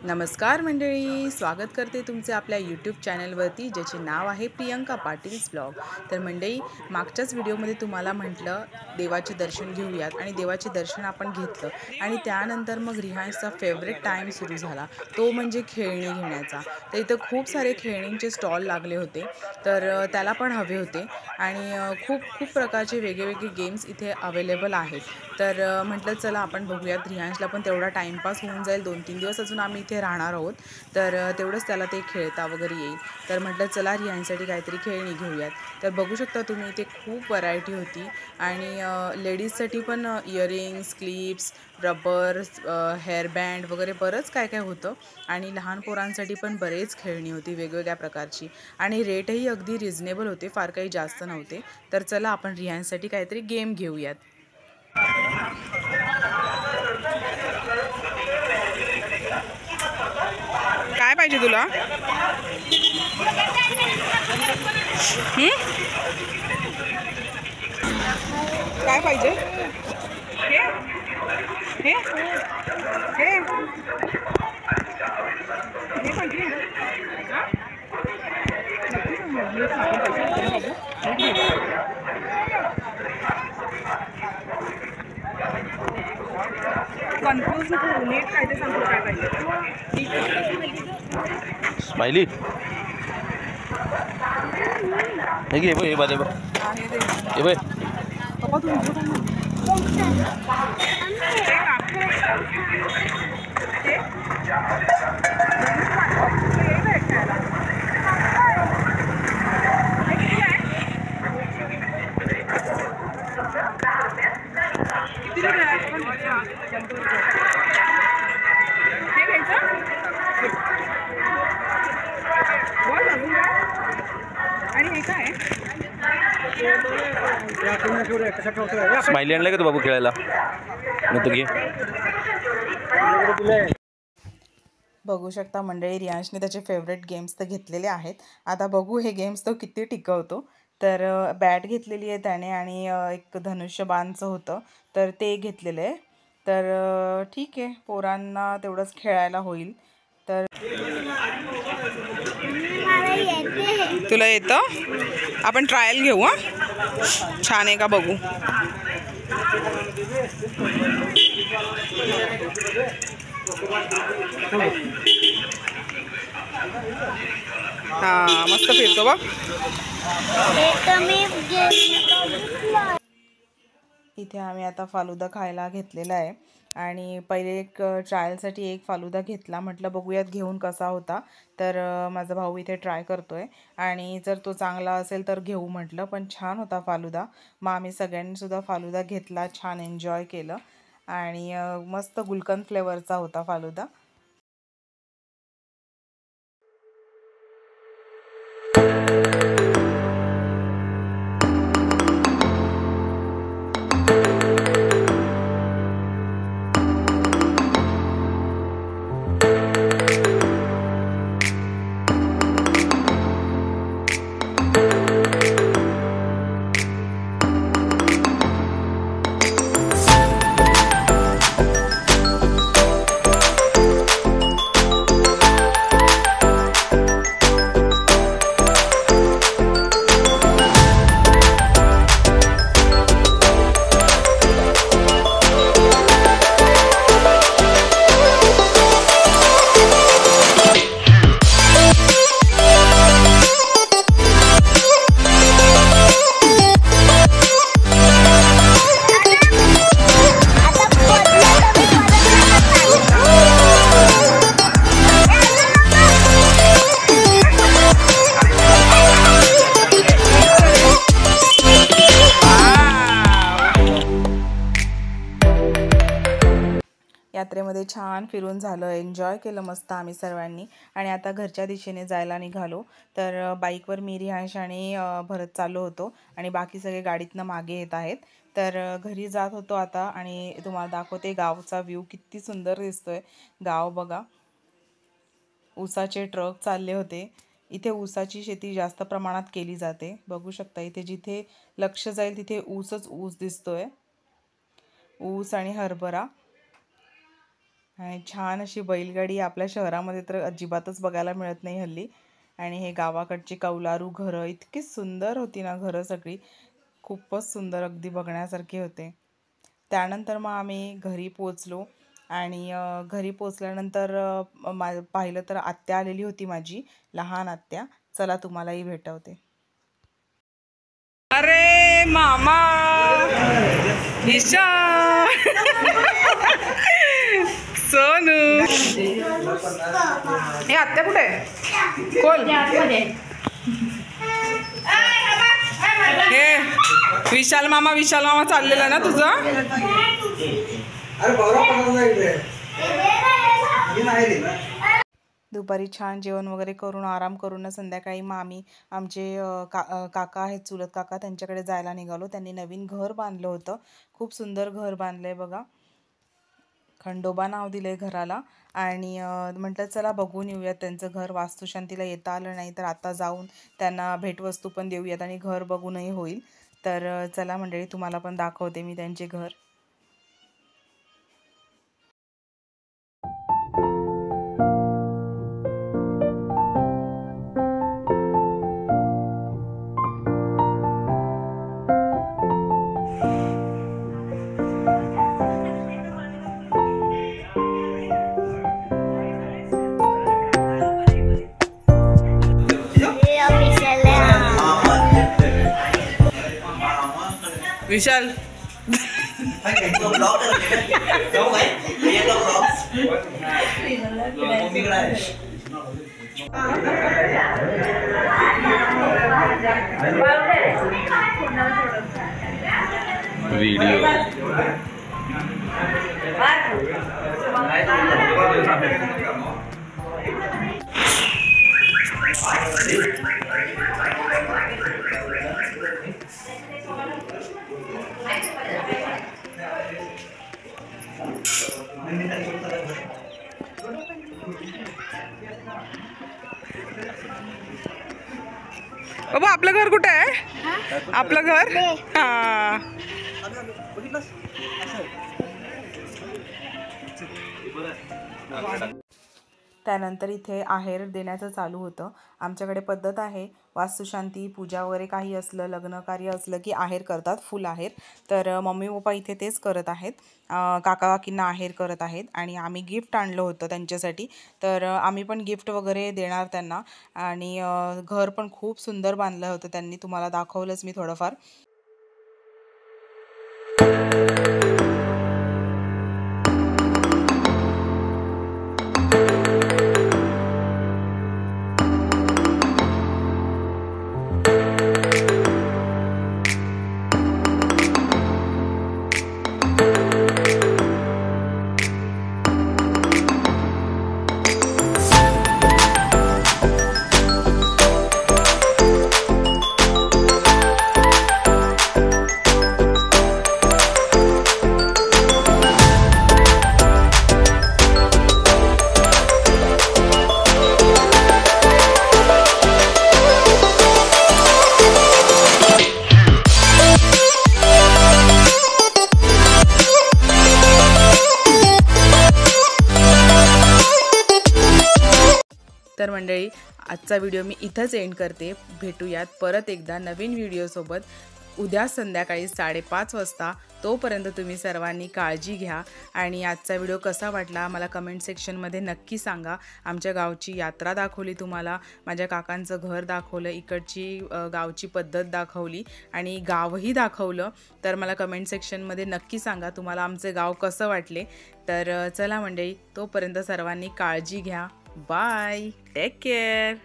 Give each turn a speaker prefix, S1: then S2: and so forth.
S1: नमस्कार मंडळी, स्वागत करते तुमचे आपल्या यूट्यूब चॅनलवरती ज्याचे नाव आहे प्रियंका पाटील्स ब्लॉग। तर मंडळी, मागच्याच व्हिडिओमध्ये तुम्हाला म्हटलं देवाचे दर्शन घेऊयात आणि देवाचे दर्शन आपण घेतलं आणि त्यानंतर मग रिहान्सचा फेवरेट टाईम सुरू झाला, तो म्हणजे खेळणी घेण्याचा। तर इथं खूप सारे खेळणींचे स्टॉल लागले होते, तर त्याला पण हवे होते आणि खूप खूप प्रकारचे वेगवेगळे गेम्स इथे अवेलेबल आहेत। तर म्हटलं चला आपण बघूयात, रिहान्सला पण तेवढा टाईमपास होऊन जाईल, 2-3 दिवस अजून आम्ही इथे राहणार आहोत, तर तेवढंच त्याला ते खेळता वगैरे येईल। तर म्हटलं चला रिहान्ससाठी काहीतरी खेळणी घेऊयात। तर बघू शकता तुम्ही इथे खूप व्हरायटी होती आणि लेडीजसाठी पण इयरिंग्स, क्लिप्स, रबर, हेअरबँड वगैरे बरंच काय काय होतं आणि लहान पोरांसाठी पण बरेच खेळणी होती वेगवेगळ्या प्रकारची आणि रेटही अगदी रिझनेबल होते, फार काही जास्त नव्हते। तर चला आपण रिहान्ससाठी काहीतरी गेम घेऊयात। काय पाहिजे तुला? काय पाहिजे? हे हे हे हे पाहिजे? कन्फ्यूज नको, नीट काय ते सांगतो काय पाहिजे।
S2: स्माइली हे घे हे बाजे बा हे बाय
S1: पप्पा तुमचं
S2: स्माइली आणलं का तू बाबू खेळायला? मग तू घे।
S1: बघू शकता मंडळी, रियांशने त्याचे फेवरेट गेम्स तर घेतलेले आहेत। आता बघू हे गेम्स तो किती टिकवतो। तर बॅट घेतलेली आहे त्याने आणि एक धनुष्यबाणचं होतं, तर ते घेतलेलं आहे। तर ठीक आहे, पोरांना तेवढंच खेळायला होईल। तर तुला येतं? आपण ट्रायल घेऊ, छान आहे का बघू। हा, मस्त फिरतो बघ। इथे आम्ही आता फालुदा खायला घेतलेला आहे आणि पहिले एक ट्रायलसाठी एक फालुदा घेतला, म्हटलं बघूयात घेऊन कसा होता। तर माझा भाऊ इथे ट्राय करतोय आणि जर तो चांगला असेल तर घेऊ म्हटलं, पण छान होता फालुदा। मग आम्ही सगळ्यांनीसुद्धा फालुदा घेतला, छान एन्जॉय केलं आणि मस्त गुलकंद फ्लेवरचा होता फालुदा। यात्रेमध्ये छान फिरून झालं, एन्जॉय केलं मस्त आम्ही सर्वांनी आणि आता घरच्या दिशेने जायला निघालो। तर बाईकवर मी, रिहांश आणि भरत चाललो होतो आणि बाकी सगळे गाडीतनं मागे येत आहेत। तर घरी जात होतो आता आणि तुम्हाला दाखवते गावचा व्ह्यू, किती सुंदर दिसतोय गाव बघा। ऊसाचे ट्रक चालले होते। इथे ऊसाची शेती जास्त प्रमाणात केली जाते, बघू शकता इथे जिथे लक्ष जाईल तिथे ऊसच ऊस दिसतोय, ऊस आणि हरभरा। आणि छान अशी बैलगाडी आपल्या शहरामध्ये तर अजिबातच बघायला मिळत नाही हल्ली. आणि हे गावाकडची कौलारू घरं इतकी सुंदर होती ना, घरं सगळी खूपच सुंदर, अगदी बघण्यासारखे होते. त्यानंतर मग आम्ही घरी पोचलो आणि घरी पोचल्यानंतर पाहिलं तर आत्या आलेली होती, माझी लहान आत्या. चला तुम्हालाही भेटवते. अरे मामा ईशा सोनू, हे आत्या कुठे आहे? कोण हे? विशाल मामा चाललेला ना तुझा? दुपारी छान जेवण वगैरे करून आराम करून संध्याकाळी मग आम्ही आमचे काका आहेत, चुलत काका, त्यांच्याकडे जायला निघालो. त्यांनी नवीन घर बांधलं होतं, खूप सुंदर घर बांधलंय बघा. खंडोबा नाव दिलंय घराला. आणि म्हटलं चला बघून येऊयात त्यांचं घर. वास्तुशांतीला येता आलं नाही तर आता जाऊन त्यांना भेटवस्तू पण देऊयात आणि घर बघूनही होईल. तर चला मंडळी, तुम्हाला पण दाखवते मी त्यांचे घर. विशाल
S2: वीडियो
S1: बाबा आपलं घर कुठे आहे? आपलं घर हा. त्यानंतर इथे आहेर देण्याचं चालू होतं. आमच्याकडे पद्धत आहे, वास्तुशांती पूजा वगैरे काही असलं, लग्न कार्य असलं की आहेर करतात, फुल आहेर. तर मम्मी पप्पा इथे तेच करत आहेत, काका काकींना आहेर करत आहेत. आणि आम्ही गिफ्ट आणलं होतं त्यांच्यासाठी, तर आम्ही पण गिफ्ट वगैरे देणार त्यांना. आणि घर पण खूप सुंदर बांधलं होतं त्यांनी, तुम्हाला दाखवलंच मी थोडंफार. तर मंडळी, आजचा व्हिडिओ मी इथंच एंड करते. भेटूयात परत एकदा नवीन व्हिडिओसोबत उद्या संध्याकाळी 5:30 वाजता. तोपर्यंत तुम्ही सर्वांनी काळजी घ्या. आणि आजचा व्हिडिओ कसा वाटला मला कमेंट सेक्शनमध्ये नक्की सांगा. आमच्या गावची यात्रा दाखवली तुम्हाला, माझ्या काकांचं घर दाखवलं, इकडची गावची पद्धत दाखवली आणि गावही दाखवलं. तर मला कमेंट सेक्शनमध्ये नक्की सांगा तुम्हाला आमचे गाव कसं वाटले. तर चला मंडळी, तोपर्यंत सर्वांनी काळजी घ्या. Bye, take care.